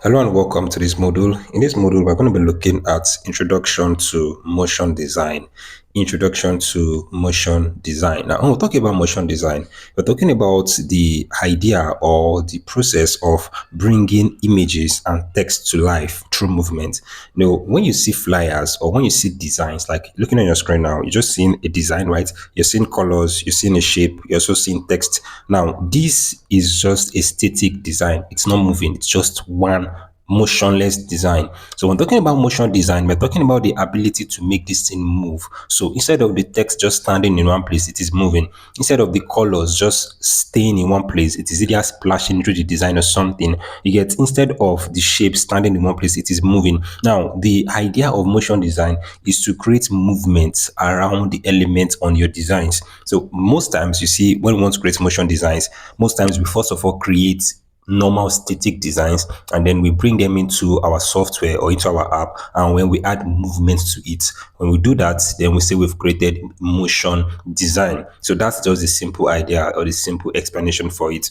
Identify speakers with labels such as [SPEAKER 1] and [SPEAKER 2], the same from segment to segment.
[SPEAKER 1] Hello and welcome to this module. In this module, we're going to be looking at Introduction to Motion Design. Introduction to Motion Design. Now, when we're talking about motion design, we're talking about the idea or the process of bringing images and text to life through movement. When you see flyers or when you see designs, like looking on your screen now, you're just seeing a design, right? You're seeing colors, you're seeing a shape, you're also seeing text. Now, this is just a static design. It's not moving. It's just one motionless design. So when talking about motion design, we're talking about the ability to make this thing move. So instead of the text just standing in one place, it is moving. Instead of the colors just staying in one place, it is either splashing through the design or something. You get, instead of the shape standing in one place, it is moving. Now, the idea of motion design is to create movements around the elements on your designs. So most times you see when we want to create motion designs, most times we first of all create normal static designs, and then we bring them into our software or into our app, and when we add movements to it, when we do that, then we say we've created motion design. So that's just the simple idea or the simple explanation for it.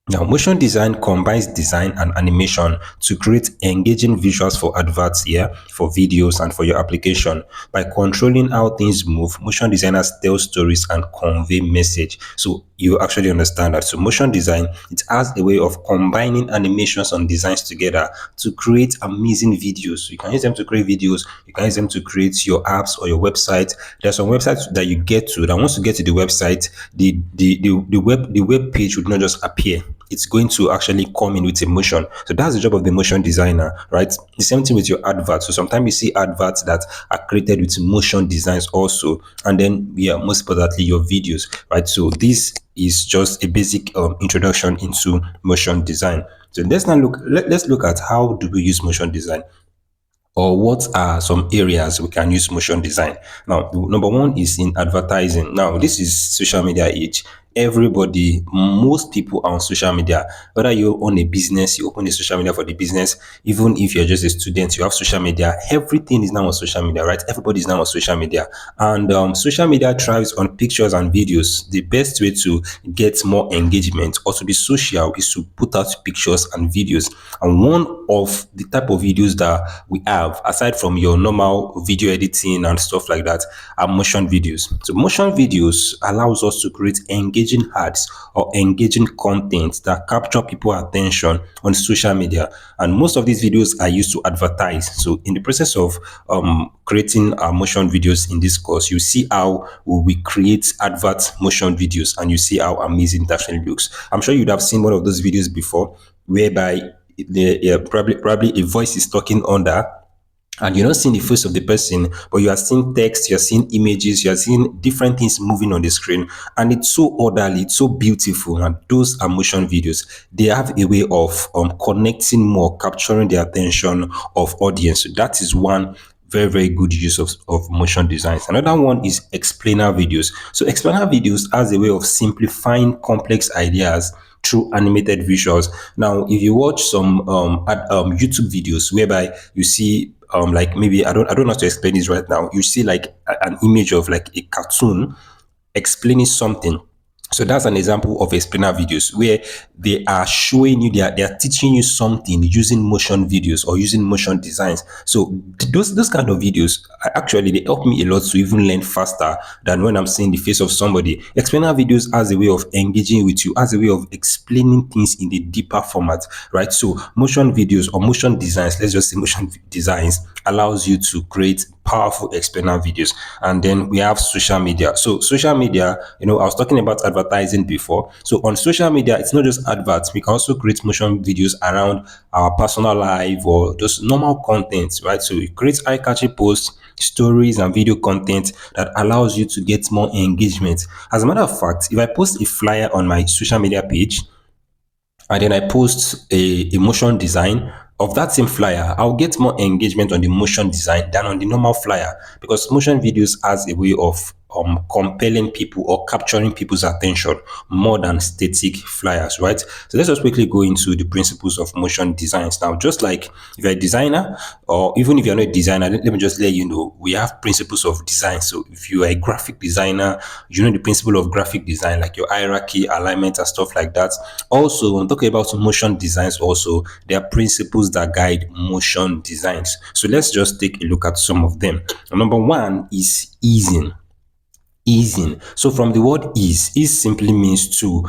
[SPEAKER 1] Now, motion design combines design and animation to create engaging visuals for adverts here, for videos, and for your application. By controlling how things move, motion designers tell stories and convey message. So you actually understand that. So motion design, it has a way of combining animations and designs together to create amazing videos. You can use them to create videos. You can use them to create your apps or your website. There's some websites that you get to that once you get to the website, the web page would not just appear. It's going to actually come in with emotion. So that's the job of the motion designer, right? The same thing with your adverts. So sometimes you see adverts that are created with motion designs also. And then, yeah, most importantly, your videos, right? So this is just a basic introduction into motion design. So let's look at how do we use motion design, or what are some areas we can use motion design. Now, number one is in advertising. Now, this is social media age. Everybody, most people are on social media. Whether you own a business, you open a social media for the business. Even if you're just a student, you have social media. Everything is now on social media, right? Everybody is now on social media, and social media thrives on pictures and videos. The best way to get more engagement or to be social is to put out pictures and videos. And one of the type of videos that we have, aside from your normal video editing and stuff like that, are motion videos. So motion videos allows us to create engaging ads or engaging content that capture people's attention on social media. And most of these videos are used to advertise. So in the process of creating our motion videos in this course, you see how we create advert motion videos, and you see how amazing it actually looks. I'm sure you'd have seen one of those videos before, whereby probably a voice is talking under, and you're not seeing the face of the person, but you are seeing text, you're seeing images, you're seeing different things moving on the screen, and it's so orderly, it's so beautiful. And those are motion videos. They have a way of connecting more, capturing the attention of audience. So that is one very, very good use of motion designs. Another one is explainer videos. So explainer videos has a way of simplifying complex ideas through animated visuals. Now, if you watch some YouTube videos whereby you see like, maybe I don't know how to explain this right now. You see like an image of like a cartoon explaining something. So that's an example of explainer videos where they are showing you, they are teaching you something using motion videos or using motion designs. So those kind of videos actually, they help me a lot to even learn faster than when I'm seeing the face of somebody. Explainer videos has a way of engaging with you, has a way of explaining things in a deeper format, right? So motion videos or motion designs, let's just say motion designs, allows you to create powerful explainer videos. And then we have social media. So social media, I was talking about advertising before. So on social media, it's not just adverts. We can also create motion videos around our personal life or just normal content, right? So you create eye-catching posts, stories, and video content that allows you to get more engagement. As a matter of fact, if I post a flyer on my social media page, and then I post a motion design of that same flyer, I'll get more engagement on the motion design than on the normal flyer, because motion videos has a way of compelling people or capturing people's attention more than static flyers, right? So let's just quickly go into the principles of motion designs. Now, just like if you're a designer, or even if you're not a designer, let me just let you know we have principles of design. So if you are a graphic designer, you know the principle of graphic design, like your hierarchy, alignment, and stuff like that. Also, when talking about motion designs, also there are principles that guide motion designs. So let's just take a look at some of them. Number one is easing. Easing. So from the word ease simply means to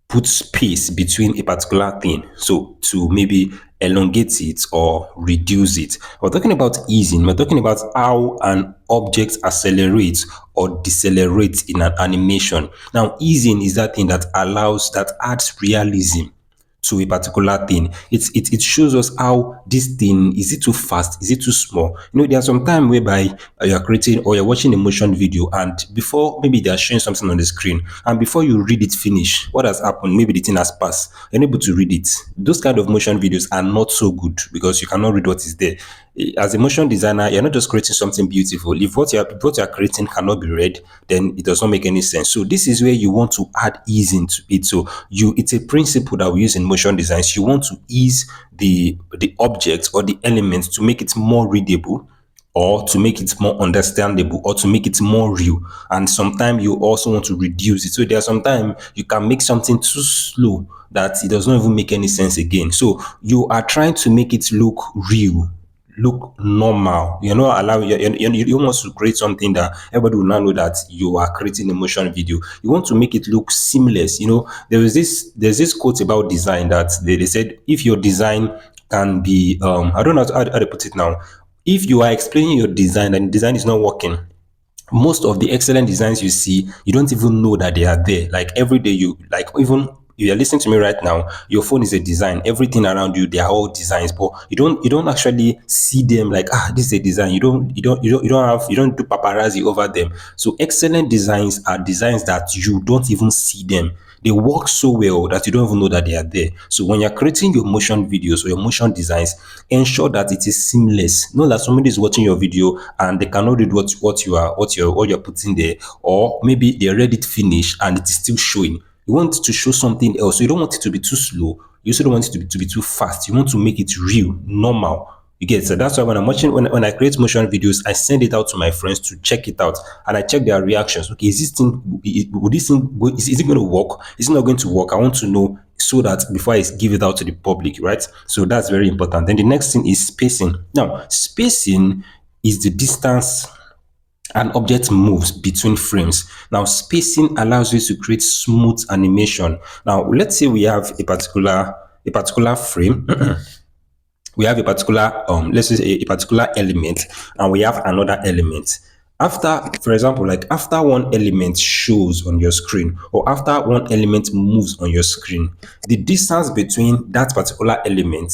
[SPEAKER 1] put space between a particular thing. So to maybe elongate it or reduce it. We're talking about easing. We're talking about how an object accelerates or decelerates in an animation. Now, easing is that thing that that adds realism to a particular thing. It shows us how this thing, is it too fast, is it too small. You know, there are some time whereby you are creating or you're watching a motion video, and before maybe they are showing something on the screen, and before you read it finish, what has happened? Maybe the thing has passed. You're unable to read it. Those kind of motion videos are not so good because you cannot read what is there. As a motion designer, you're not just creating something beautiful. If what you are creating cannot be read, then it does not make any sense. So this is where you want to add ease into it. So it's a principle that we use in motion designs. You want to ease the object or the elements to make it more readable, or to make it more understandable, or to make it more real. And sometimes you also want to reduce it. So there are sometimes you can make something too slow that it does not even make any sense again. So you are trying to make it look real, look normal. You're not allowing you want to create something that everybody will now know that you are creating a motion video. You want to make it look seamless. You know, there's this quote about design that they said if your design can be I don't know how to put it now. If you are explaining your design and design is not working, most of the excellent designs you see, you don't even know that they are there. Like every day, you like even if you're listening to me right now, your phone is a design. Everything around you, they are all designs, but you don't actually see them like this is a design. You don't do paparazzi over them. So excellent designs are designs that you don't even see them. They work so well that you don't even know that they are there. So when you're creating your motion videos or your motion designs, ensure that it is seamless. Not that somebody is watching your video and they cannot read what you're putting there, or maybe they read it finish and it is still showing. You want to show something else. So you don't want it to be too slow. You also don't want it to be too fast. You want to make it real, normal. You get it? So that's why when I'm watching, when I create motion videos, I send it out to my friends to check it out, and I check their reactions. Okay, is this thing, would this thing, is it going to work? Is it not going to work? I want to know so that before I give it out to the public, right? So that's very important. Then the next thing is spacing. Now, spacing is the distance an object moves between frames. Now, spacing allows you to create smooth animation. Now, let's say we have a particular frame. We have a particular let's say a particular element, and we have another element. After, for example, like after one element shows on your screen, or after one element moves on your screen, the distance between that particular element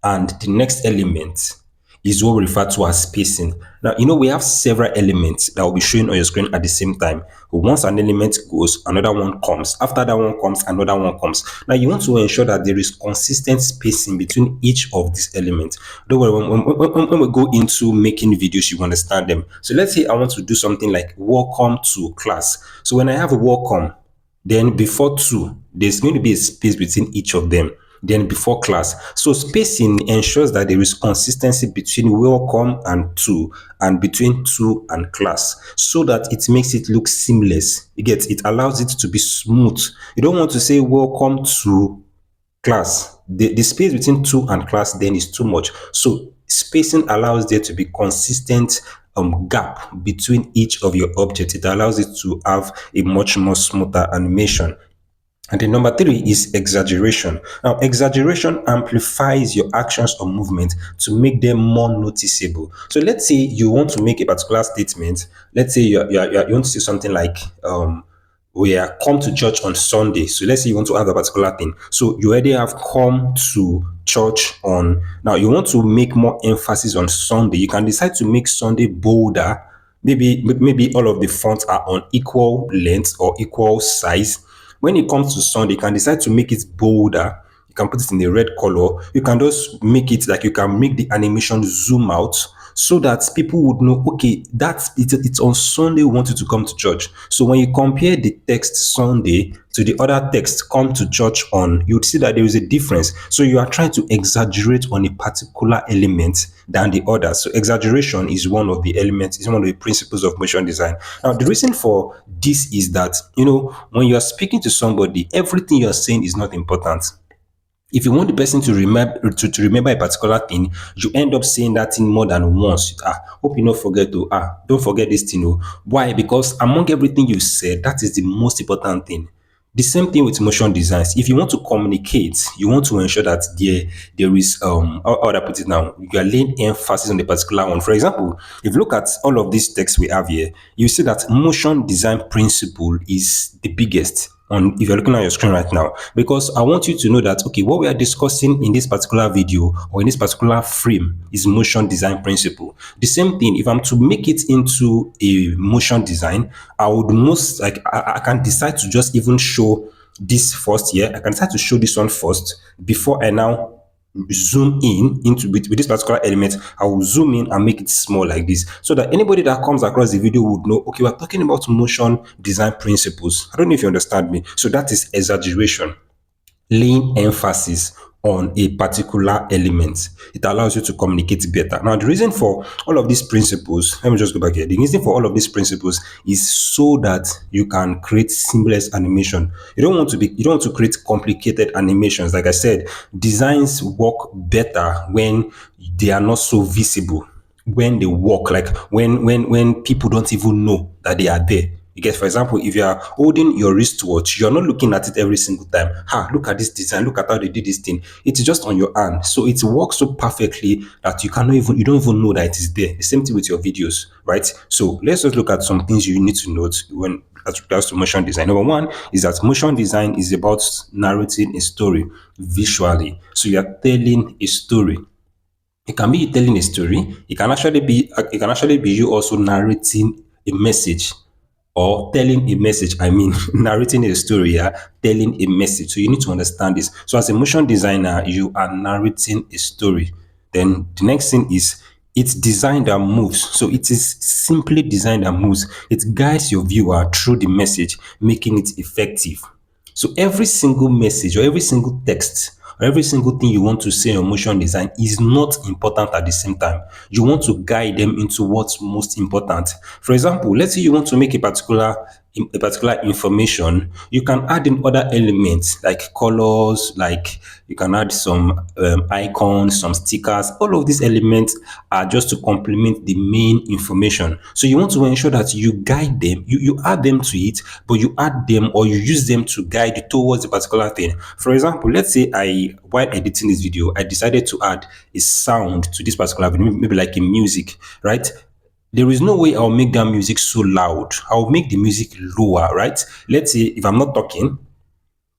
[SPEAKER 1] and the next element is what we refer to as spacing. Now, you know, we have several elements that will be showing on your screen at the same time. Once an element goes, another one comes. After that one comes, another one comes. Now, you want to ensure that there is consistent spacing between each of these elements. Don't worry, when we go into making videos, you understand them. So let's say I want to do something like welcome to class. So when I have a welcome, then before two, there's going to be a space between each of them. Then before class. So spacing ensures that there is consistency between welcome and two, and between two and class, so that it makes it look seamless. It allows it to be smooth. You don't want to say welcome to class. The space between two and class then is too much. So spacing allows there to be consistent gap between each of your objects. It allows it to have a much more smoother animation. And then number three is exaggeration. Now, exaggeration amplifies your actions or movement to make them more noticeable. So let's say you want to make a particular statement. Let's say you want to say something like, we are come to church on Sunday. So let's say you want to add a particular thing. So you already have come to church on. Now you want to make more emphasis on Sunday. You can decide to make Sunday bolder. Maybe all of the fonts are on equal length or equal size. When it comes to Sunday, you can decide to make it bolder. You can put it in a red color. You can just make it like you can make the animation zoom out. so that people would know, okay, it's on Sunday we want you to come to church. So when you compare the text Sunday to the other text come to church on, you'd see that there is a difference. So you are trying to exaggerate on a particular element than the other. So exaggeration is one of the elements, is one of the principles of motion design. Now the reason for this is that, when you are speaking to somebody, everything you are saying is not important. If you want the person to remember a particular thing, you end up saying that thing more than once. Hope you not forget to don't forget this thing. Oh. Why? Because among everything you said, that is the most important thing. The same thing with motion designs. If you want to communicate, you want to ensure that there is how would I put it now? You are laying emphasis on the particular one. For example, if you look at all of these texts we have here, you see that motion design principle is the biggest on if you're looking at your screen right now, because I want you to know that okay, what we are discussing in this particular video or in this particular frame is motion design principle. The same thing, if I'm to make it into a motion design, I would most like I can decide to just even show this first here. I can decide to show this one first before I now zoom in into with this particular element. I will zoom in and make it small like this so that anybody that comes across the video would know, okay, we're talking about motion design principles. I don't know if you understand me. So that is exaggeration, laying emphasis on a particular element. It allows you to communicate better. Now, the reason for all of these principles, let me just go back here. The reason for all of these principles is so that you can create seamless animation. You don't want to create complicated animations. Like I said, designs work better when they are not so visible, when they work, like when people don't even know that they are there. You get, for example, if you are holding your wristwatch, you're not looking at it every single time. Look at this design, look at how they did this thing. It's just on your hand. So it works so perfectly that you don't even know that it is there. The same thing with your videos, right? So let's just look at some things you need to note when as regards to motion design. Number one is that motion design is about narrating a story visually. So you are telling a story. It can be you telling a story. It can actually be you also narrating a message or telling a message. I mean, narrating a story, yeah, telling a message. So you need to understand this. So as a motion designer, you are narrating a story. Then the next thing is it's design that moves. So it is simply design that moves. It guides your viewer through the message, making it effective. So every single message or every single text or every single thing you want to say in motion design is not important at the same time. You want to guide them into what's most important. For example, let's say you want to make a particular information, you can add in other elements like colors, like you can add some icons, some stickers. All of these elements are just to complement the main information. So you want to ensure that you guide them, you add them to it, but you add them or you use them to guide you towards a particular thing. For example, let's say while editing this video, I decided to add a sound to this particular video, maybe like a music, right? There is no way I'll make that music so loud. I'll make the music lower, right? Let's say if I'm not talking,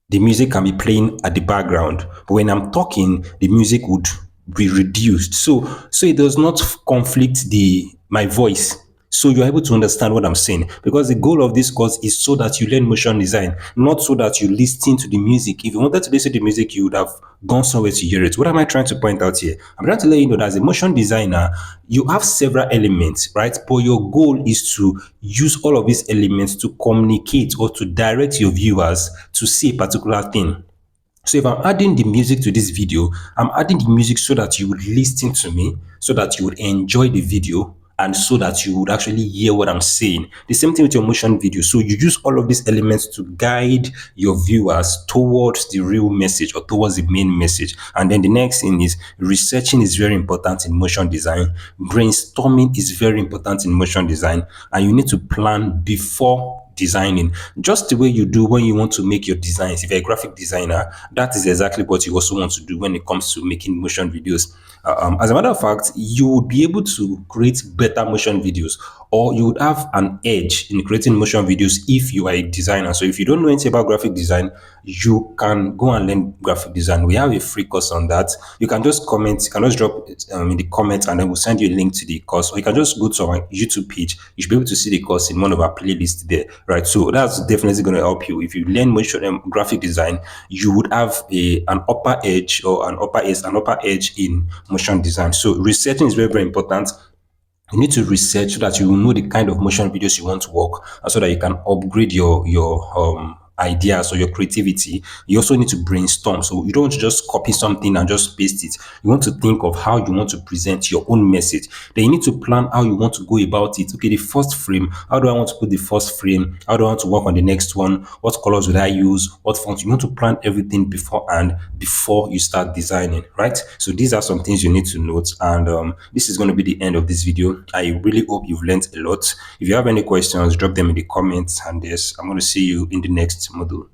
[SPEAKER 1] the music can be playing at the background. But when I'm talking, the music would be reduced. So it does not conflict the my voice. So you're able to understand what I'm saying. Because the goal of this course is so that you learn motion design, not so that you listen to the music. If you wanted to listen to the music, you would have gone somewhere to hear it. What am I trying to point out here? I'm trying to let you know that as a motion designer, you have several elements, right? But your goal is to use all of these elements to communicate or to direct your viewers to see a particular thing. So if I'm adding the music to this video, I'm adding the music so that you would listen to me, so that you would enjoy the video, and so that you would actually hear what I'm saying. The same thing with your motion video. So you use all of these elements to guide your viewers towards the real message or towards the main message. And then the next thing is researching is very important in motion design. Brainstorming is very important in motion design. And you need to plan before designing, just the way you do when you want to make your designs. If you're a graphic designer, that is exactly what you also want to do when it comes to making motion videos. As a matter of fact, you would be able to create better motion videos, or you would have an edge in creating motion videos if you are a designer. So if you don't know anything about graphic design, you can go and learn graphic design. We have a free course on that. You can just comment, you can just drop it in the comments, and then we'll send you a link to the course. Or you can just go to our YouTube page. You should be able to see the course in one of our playlists there, right? So that's definitely going to help you. If you learn motion graphic design, you would have an upper edge in motion design. So researching is very, very important. You need to research so that you will know the kind of motion videos you want to work, and so that you can upgrade your ideas or your creativity. You also need to brainstorm. So you don't want to just copy something and just paste it. You want to think of how you want to present your own message. Then you need to plan how you want to go about it. Okay, the first frame, how do I want to put the first frame? How do I want to work on the next one? What colors would I use? What fonts? You want to plan everything beforehand before you start designing, right? So these are some things you need to note. And this is going to be the end of this video. I really hope you've learned a lot. If you have any questions, drop them in the comments. And yes, I'm going to see you in the next module.